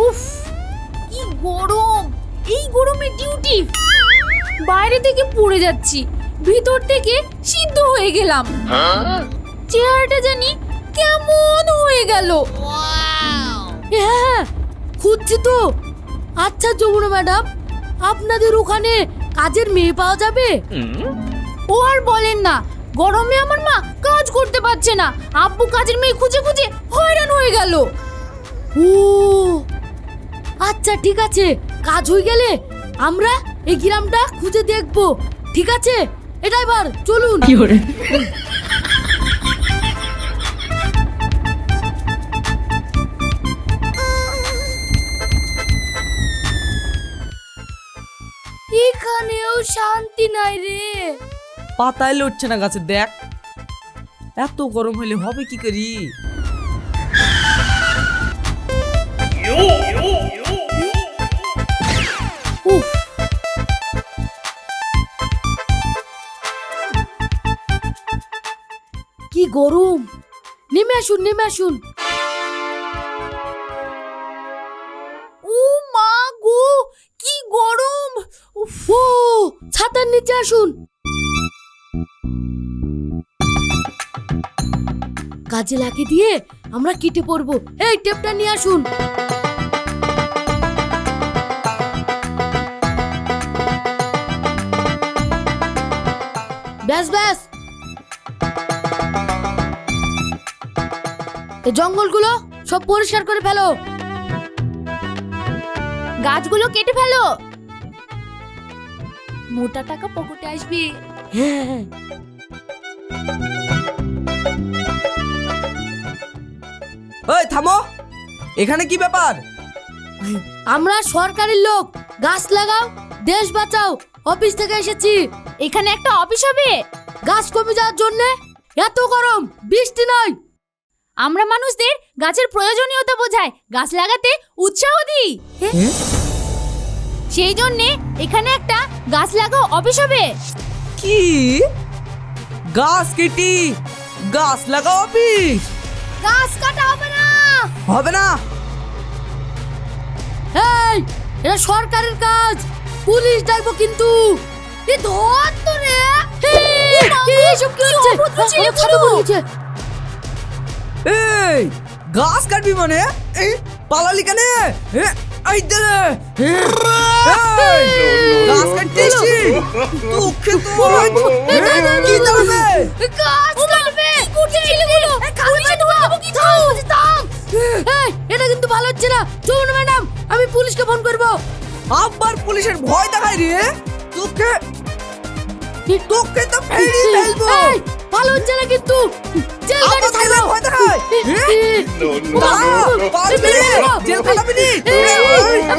উফ, কি গরম! এই গরমে ডিউটি, বাইরে থেকে পড়ে যাচ্ছি, ভিতর থেকে সিদ্ধ হয়ে গেলাম। চেহারাটা জানি কেমন হয়ে গেল। হ্যাঁ, খুঁজছি তো। আচ্ছা যমুনা ম্যাডাম, আপনাদের ওখানে কাজের মেয়ে পাওয়া যাবে? ও আর বলেন না, গরমে আমার মা কাজ করতে পারছে না, আব্বু কাজের মেয়ে খুঁজে খুঁজে হয়রান হয়ে গেল। ও আচ্ছা, ঠিক আছে, কাজ হয়ে গেলে আমরা এই গ্রামটা খুঁজে দেখব। ঠিক আছে, এটা এবার চলুন। এখানেও শান্তি নাই রে। পাতাই লড়ছে না গাছে, দেখ। এত গরম হলে হবে কি করি? উফ, কি গরম! নেমে আসুন, নেমে আসুন। ও মা গো, কি গরম! উফ, ও ছাতার নিচে আসুন। কাজে লাগিয়ে দিয়ে আমরা কেটে পড়বো। এই টেপটা নিয়ে আসুন। ব্যাস ব্যাস, এই জঙ্গলগুলো সব পরিষ্কার করে ফেলো। গাছগুলো কেটে ফেলো, মোটা টাকা পকেটে আসবে। হ্যাঁ, ওই থামো, এখানে কি ব্যাপার? আমরা সরকারি লোক, গাছ লাগাও দেশ বাঁচাও অফিস থেকে এসেছি। এখানে একটা অফিস হবে? গাছ কমে যাওয়ার জন্য এত গরম, বৃষ্টি নাই। আমরা মানুষদের গাছের প্রয়োজনীয়তা বোঝায়, গাছ লাগাতে উৎসাহ দিই। সেই জন্য এখানে একটা গাছ লাগাও অফিস হবে। কি গাছ কেটি গাছ লাগাও অফিস? গাছ কাটা হবে না। হবে না? এই, এটা সরকারের কাজ, পুলিশ ডাকবো কিন্তু। এ ধর তো রে। এইসব কি হচ্ছে? ছাতা বলছে। এই গাছ কাটবি মানে এই পালালি কেন? এই দে গাছ কাটতেছি তোকে তো কি দাঁড়াবে? গাছ কাটবে। কোথায় ছেলেগুলো? পুলিশে ধরবো কি? থাম। এই, এটা কিন্তু ভালো হচ্ছে না। যমুনা ম্যাডাম, আমি পুলিশকে ফোন করব। আবার পুলিশের ভয় দেখাই রে? তোকে তোকে তো ফেলি ফেলবো। এই, ভালো হচ্ছে না কিন্তু। জেল আবার খাটে পুলিশের ভয় দেখাই? পারবি রে? জেল খাটাবি নি?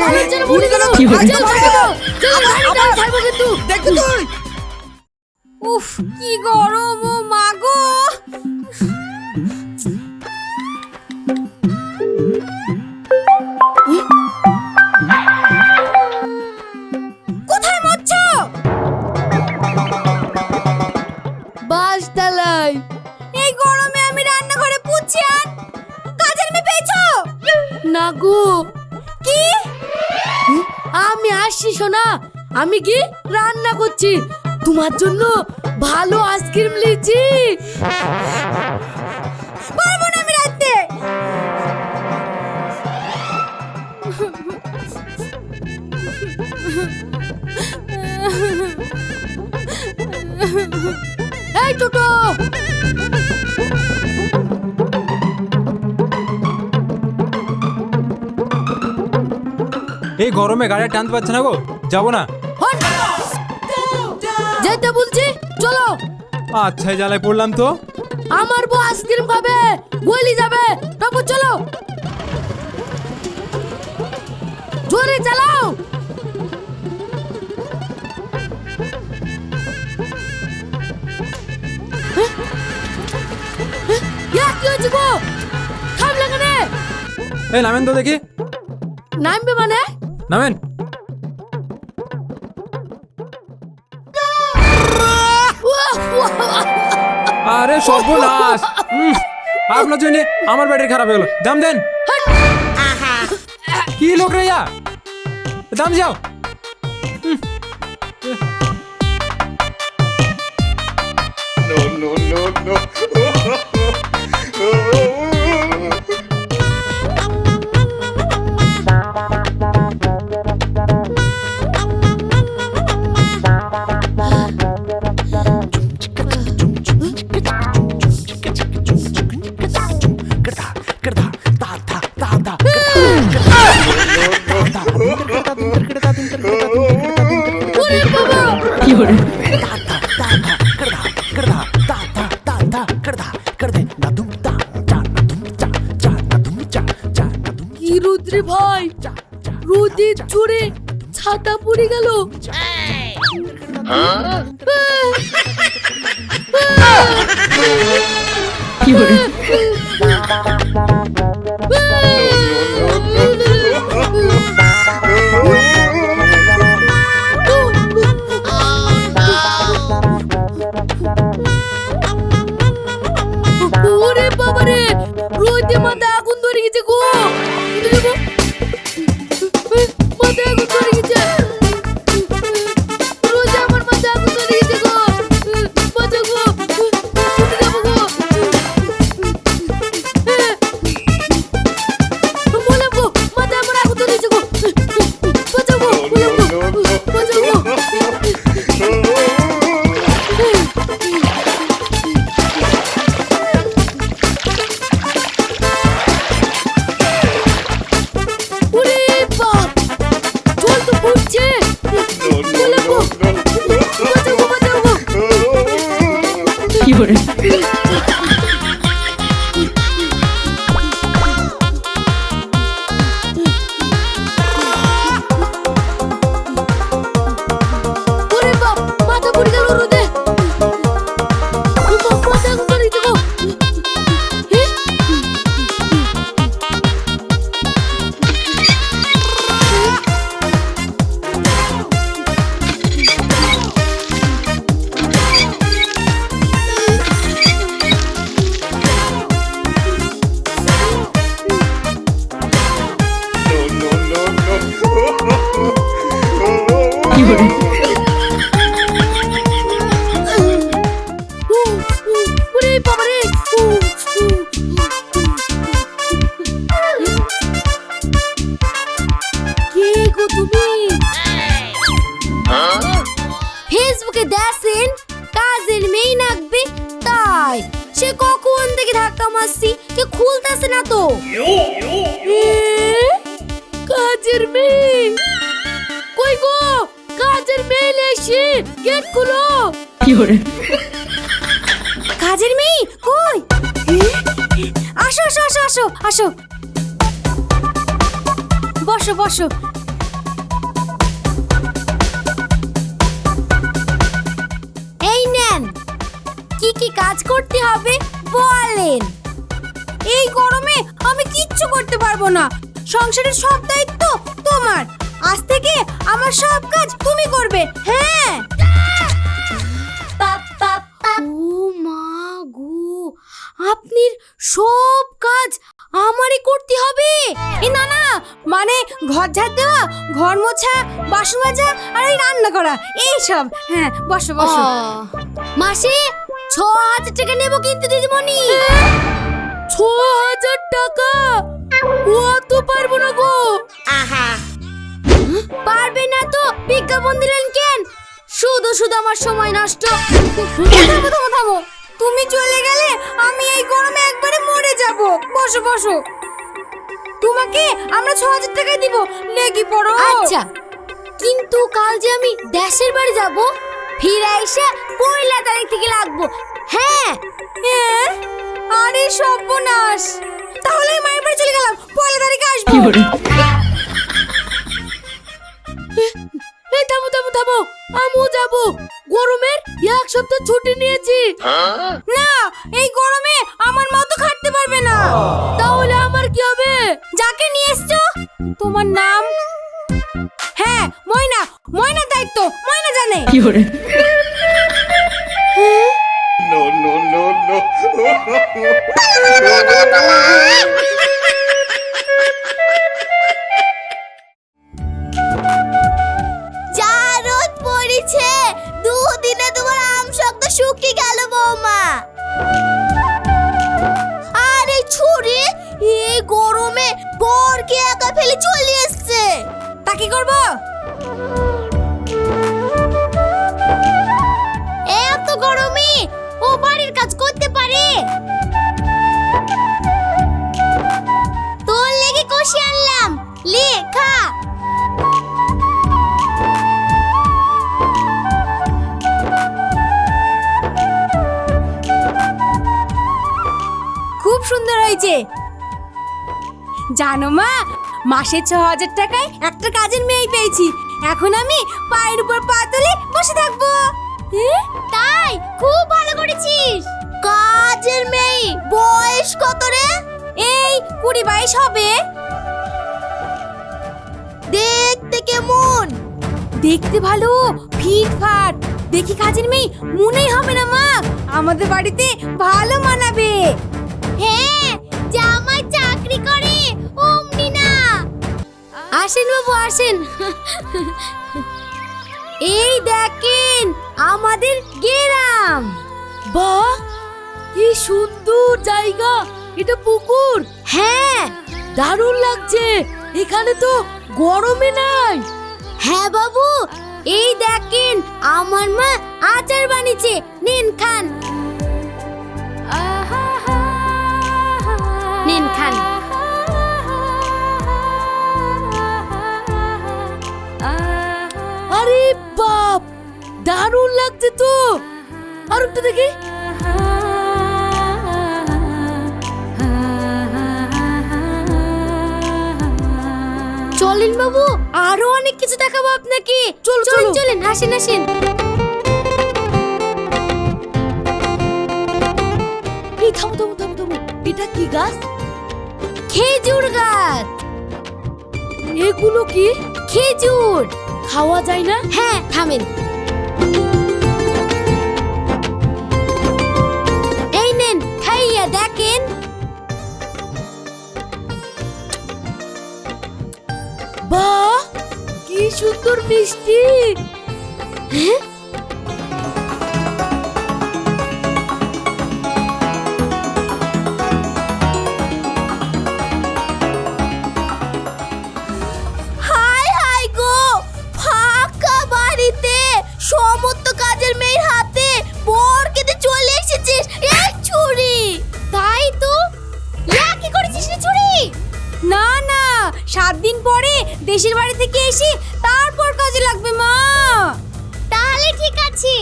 ভালো হচ্ছে না বলি কেন? জেল খাটবো। জেল খাটবো কিন্তু। দেখবি তুই? উফ, কি গরম! ও মা গো, কোথায় মরছো? বাসতলায়। এই গরমে আমি রান্নাঘরে পুড়ছি আর কাজের মেয়ে পেয়েছো? না গো, কি? আমি আসছি সোনা। আমি কি রান্না করছি, তোমার জন্য ভালো আইসক্রিম লিয়েছি। পারবো না আমি রাখতে। এই টোটো, এই গরমে গাড়ি টানতে পারছে না গো, যাবো না। হট! যেতে বলছি, চলো। আচ্ছা, এই জ্বালায় পড়লাম তো। আমার বউ আইসক্রিম খাবে, গলি যাবে, তারপর চলো। জোরে চালাও। কি হয়েছে গো? থামলে কেন? এই নামেন তো দেখি। নামবে মানে? নামেন। আরে সর্বনাশ! আপনার জন্য আমার ব্যাটারি খারাপ হয়ে গেল। দাম দেন। কি লোক রে ইয়া? দাম যাও। ওরে বাবা! কি রুদ্রে ভাই, রোদের জোরে ছাতা পড়ে গেল। ওরে বাবারে, রোদে মাথায় আগুন ধরে গেছে গো। মাথায় আগুন ধরে গেছে। রোদে আমার মাথায় আগুন ধরে গেছে গো। বাঁচা গো, উঠে যাবো গো। বললাম গো, মাথায় আমার আগুন ধরে গেছে গো। বাঁচা গো, বললাম গো, বাঁচা গো। ওরে বাপ, জল তো পড়ছে। বললাম গো, বাঁচা গো, বাঁচা গো। ওরে বাপ, মাথা পড়ে গেল রোদে। বাপ, মাথা আগুন ধরে গেছে গো। ওরে বাবারে। কে গো তুমি? ফেসবুকে দেখেন কাজের মেয়ে নাকবে, তাই সে কখন থেকে ধাক্কা মারছি, কে খুলতেছে না তো। কাজের মেয়ে কই গো? কাজের মেয়ে এসে গেট খুলো। কাজের মেয়ে কই? আসো আসো আসো আসো আসো, বসো বসো। এই নেন, কি কি কাজ করতে হবে বলেন। এই গরমে আমি কিচ্ছু করতে পারবো না। সংসারের সব দায়িত্ব তোমার। আজ থেকে আমার সব কাজ তুমি করবে। হ্যাঁ। ও মা গো, আপনার সব কাজ আমারই করতে হবে? এ না না, মানে ঘর ঝাড় দেওয়া, ঘর মোছা, বাসন মাজা আর এই রান্না করা, এই সব। হ্যাঁ, বসো বসো। মাসে ৬,০০০ টাকা নেব কিন্তু দিদিমণি। ৬,০০০ টাকা? অত পারবো না গো। পারবে না তো বিজ্ঞাপন দিলেন কেন? শুধু শুধু আমার সময় নষ্ট। থামো থামো থামো, তুমি চলে গেলে আমি এই গরমে একবারে মরে যাব। বসো বসো। তোমাকে আমরা ৬,০০০ টাকা দিব, লেগে পড়ো। আচ্ছা, কিন্তু কাল যে আমি দেশের বাড়ি যাব, ফিরে এসে ১ তারিখ থেকে লাগবো। হ্যাঁ। আরে সর্বনাশ, তাহলে মায়ের বাড়ি চলে গেলাম, ১ তারিখে আসবো। বাবু, গরমের 1 সপ্তাহ ছুটি নিয়েছি। না, এই গরমে আমার মা তো খাটতে পারবে না। তাহলে আমার কি হবে? যাকে নিয়ে এসছো। তোমার নাম? হ্যাঁ, ময়না। ময়নার দায়িত্ব ময়না জানে। যা রোদ পড়েছে, 2 দিনে তোমার আম শক্ত শুকিয়ে গেল বৌমা। আর এই ছুরি এই গরমে বরকে একা ফেলে চলে এসছে। তা কি করব? এত গরমে ও বাড়ির কাজ করতে পারে? তোর লেগে কষি আনলাম, লে খা। খুব সুন্দর হয়েছে। জানো মা, মাসে 6,000 টাকায় একটা কাজের মেয়ে পেয়েছি। এখন আমি পায়ের উপর পা তুলে বসে থাকবো। তাই খুব ভালো করেছিস। কাজের মেয়ে বয়স কত রে? এই 20-22 হবে। দেখতে কেমন? দেখতে ভালো, ফিটফাট। দেখি কাজের মেয়ে মনেই হবে না মা, আমাদের বাড়িতে ভালো মানাবে। হ্যাঁ, জামাই চাকরি করে অমনি না। আসেন বাবু, আসেন। এই দেখেন আমাদের গ্রাম। বাহ, কি সুন্দর জায়গা। এটা পুকুর? হ্যাঁ, দারুণ লাগছে। এখানে তো গরমে নাই। হ্যাঁ বাবু, এই দেখেন আমার মা আচার বানিয়েছে, নিন খান। নিন খান। আরে বাপ, দারুণ লাগছে তো। আর একটু দেখি। চলেন বাবু, আরো অনেক কিছু দেখাবো আপনাকে। চলেন চলেন, আসেন আসেন। এই থামো থামো থামো থামো, এটা কি গাছ? খেজুর গাছ। এগুলো কি? খেজুর। খাওয়া যায় না? হ্যাঁ, থামেন। এই নেন, খাইয়া দেখেন। বাহ, কি সুন্দর মিষ্টি। হ্যাঁ, হাই হাই গো, ফাঁকা বাড়িতে সমস্ত কাজের মেয়ের হাতে বর কেটে চলে এসেছিস। এই ছুরি। তাই তো, ইয়া কি করেছিস রে ছুরি? না না, 7 দিন পরে দেশের বাড়ি থেকে এসে তারপর কাজে লাগবে মা। তাহলে ঠিক আছে।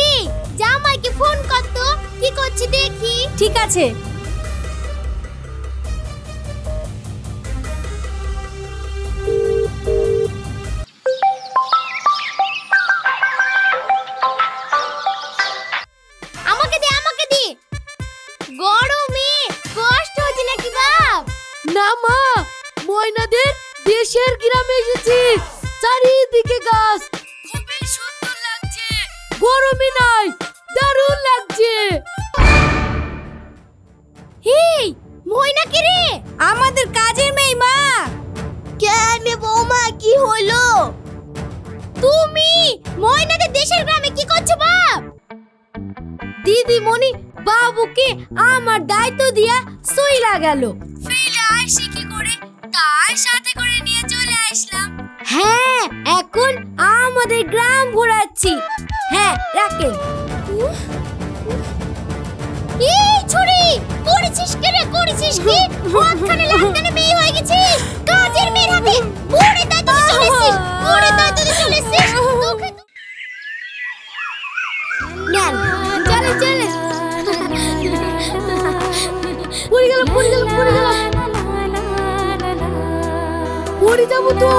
এই জামাইকে ফোন কর তো, কি করছে দেখি। ঠিক আছে। আমাকে দে, আমাকে দে। গরমে কষ্ট হচ্ছে নাকি বাপ? না মা, ময়নাদের দেশের গ্রামে এসেছি। চারিদিকে গাছ, খুবই সুন্দর লাগছে। গরমই নাই, দারুণ লাগছে। এই ময়না কে রে? আমাদের কাজের মেয়ে মা। কেন বৌমা, কি হলো? তুমি ময়নাদের দেশের গ্রামে কি করছো বাপ? দিদিমণি বাবুকে আমার দায়িত্ব দিয়া সইলা গেল। ফেলে আসি কি করে, তাই সাথে করে নিয়ে চলে আসলাম। হ্যাঁ, এখন আমাদের গ্রাম ঘোরাচ্ছি। হ্যাঁ, রাখেন। এই ছুরি, করেছিস কি রে, করেছিস কি? ওখানে লাগানে মেয়ে হয়ে গেছিস। কাজের মেয়ের হাতে বুড়ি দায়িত্ব চলে এসেছিস। বুড়ি দায়িত্ব চলে এসেছিস। তোকে নেন, চলে চলে। পড়ে গেল, পড়ে গেল, পড়ে গেল। পড়ে যাবো তো।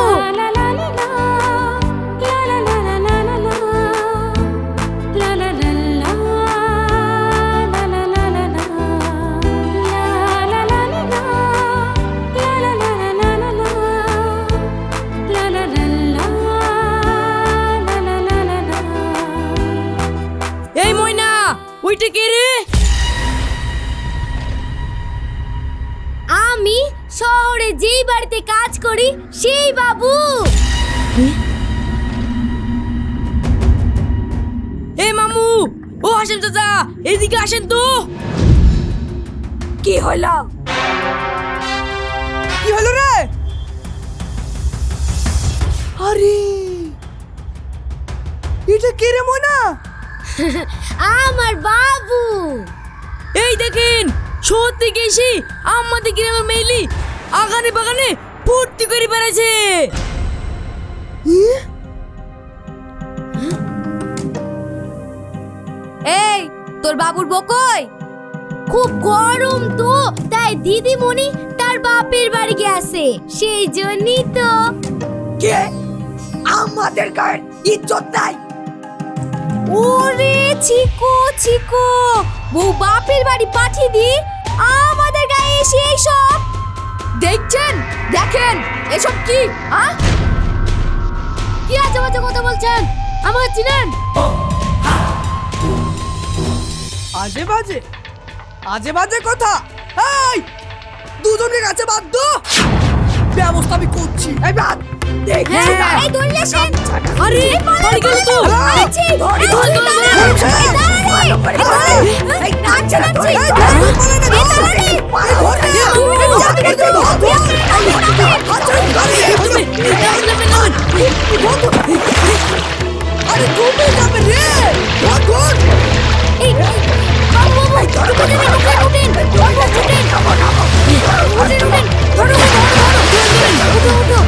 শহরে যেই বাড়িতে কাজ করি সেই বাবু। এ মামু, ও হাসেম চাচা, এদিকে আসেন তো। কি হলো? কি হলো রে? আরে এটা কে রে ময়না? আমার বাবু। এই দেখেন, শহর থেকে এসে আমাদের গ্রামে মেইলি আগানে বাগানে ভর্তি করে বেড়াচ্ছে। এই তোর বাবুর বকই খুব গরম তো, তাই দিদিমণি তার বাপের বাড়ি গেছে, সেই জন্যই তো। কে? আমাদের গায়ে ইজ্জত নাই। ওরে চিকো চিকো, বউ বাপের বাড়ি পাঠিয়ে দি, আমাদের গায়ে এসে এইসব দেখছেন? দেখেন এসব কি? কি আজে বাজে কথা বলছেন? আমাকে চিনেন? আজে বাজে আজে বাজে কথা। এই দুজনের কাছে বাধ্য ব্যবস্থা আমি করছি। এই বাদ দেখছি না। হ্যাঁ, এই দৌড়লে আসেন। আরে বাড়ি গেল তো। আছি, ধর, এই ধর, ধর, ধর, দাঁড়া, ধর, এই ধর, দাঁড়া, এই ধর, দাঁড়া, ধর, এই দাঁড়া, ধর, দাঁড়া, এই দাঁড়া, ধর, ধর, এই ধর, দাঁড়া, ধর, এই ধর, আরে তুমি যাবে রে। ধর, ধর। এই, বাবু, বাবু, উঠেন, উঠেন, উঠেন, বাবু, উঠেন, উঠেন, ধরো, ধরো, উঠো, উঠো।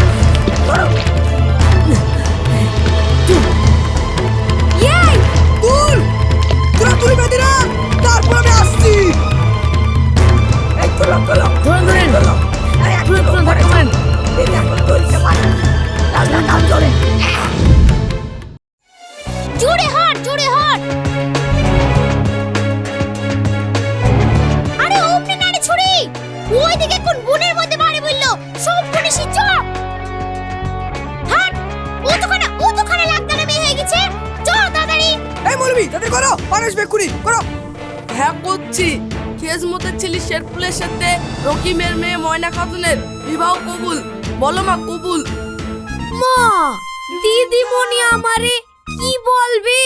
এই, তুল তোরা তুই বেঁধে রাখ, তারপর আমি আসছি। এই তোলা তোলা ধরেন ধরেন আরে তুলে তুলে ধরেন এই এখন তুলতে পারে না কাম চলে। জোরে হাট, জোরে হাট। আরে ওপরে নাড়ে ছুরি, ওইদিকে কোন বনের মধ্যে মারে বললো, সব পুলিশই চপ। হাট, ও তো খানা লাগদানে মেয়ে হয়ে গেছে, চল তাড়াতাড়ি। এই মৌলবি তাদের করো, মানুষ বেকুনি করো। হ্যাঁ করছি। খেজমতের ছেলে শেরপুলের সাথে রকিমের মেয়ে ময়না খাতুনের বিবাহ কবুল। বলো মা কবুল। মা, দিদিমণি আমারে কি বলবে?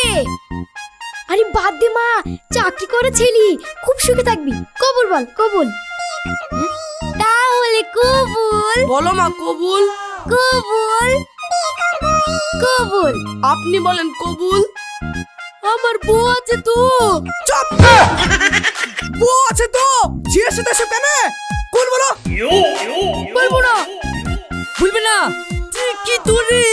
আরে বাদ দে মা, চাকরি করে ছেলি, খুব সুখে থাকবি। কবুল বল, কবুল। তাহলে কবুল, বলো মা কবুল। কবুল, কবুল। আপনি বলেন কবুল। আমার বউ আছে তো। চুপ। বউ আছে তো, ঝিয়ের সাথে এসব কেন? কোন বলো? বলবো না। বলবে না। কি তোরে?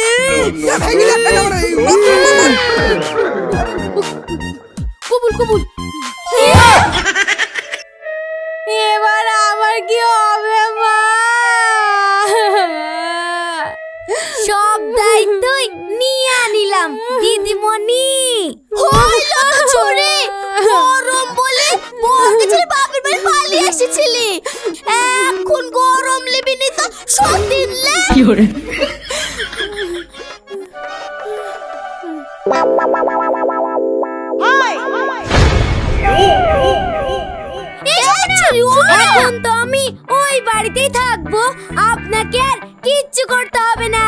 কবুল কবুল। এবার আমার কি হবে মা? সব দায়িত্বই নিয়ে নিলাম দিদিমণি। হইলো ছুরি, গরম বলে বউকে ছেড়ে বাপের বাড়ি পালিয়ে এসেছিলি, এখন গরম লেবি নি তো সতীন লে। কি করে? এখন তো আমি ওই বাড়িতেই থাকবো, আপনাকে আর কিচ্ছু করতে হবে না।